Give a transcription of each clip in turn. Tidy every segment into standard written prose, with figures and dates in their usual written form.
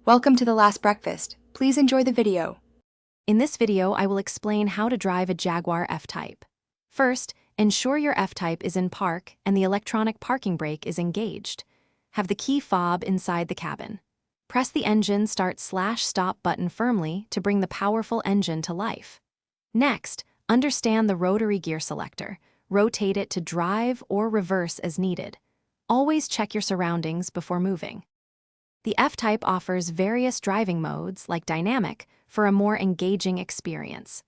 Welcome to The Last Breakfast. Please enjoy the video. In this video, I will explain how to drive a Jaguar F-Type. First, ensure your F-Type is in park and the electronic parking brake is engaged. Have the key fob inside the cabin. Press the engine start/stop button firmly to bring the powerful engine to life. Next, understand the rotary gear selector. Rotate it to drive or reverse as needed. Always check your surroundings before moving. The F-Type offers various driving modes, like dynamic, for a more engaging experience.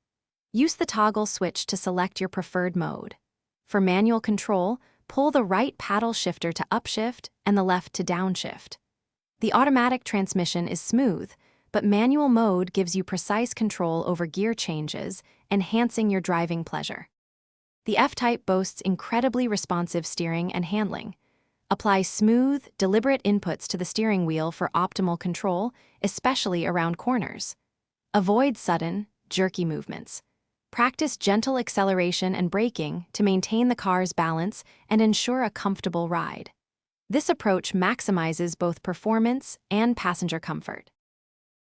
Use the toggle switch to select your preferred mode. For manual control, pull the right paddle shifter to upshift and the left to downshift. The automatic transmission is smooth, but manual mode gives you precise control over gear changes, enhancing your driving pleasure. The F-Type boasts incredibly responsive steering and handling. Apply smooth, deliberate inputs to the steering wheel for optimal control, especially around corners. Avoid sudden, jerky movements. Practice gentle acceleration and braking to maintain the car's balance and ensure a comfortable ride. This approach maximizes both performance and passenger comfort.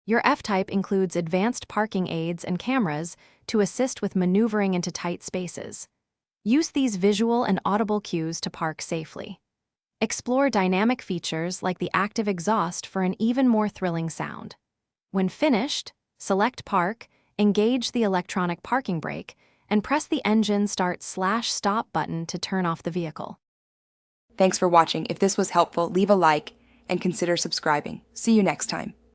Your F-Type includes advanced parking aids and cameras to assist with maneuvering into tight spaces. Use these visual and audible cues to park safely. Explore dynamic features like the active exhaust for an even more thrilling sound. When finished, select Park, engage the electronic parking brake, and press the engine start/stop button to turn off the vehicle. Thanks for watching. If this was helpful, leave a like and consider subscribing. See you next time.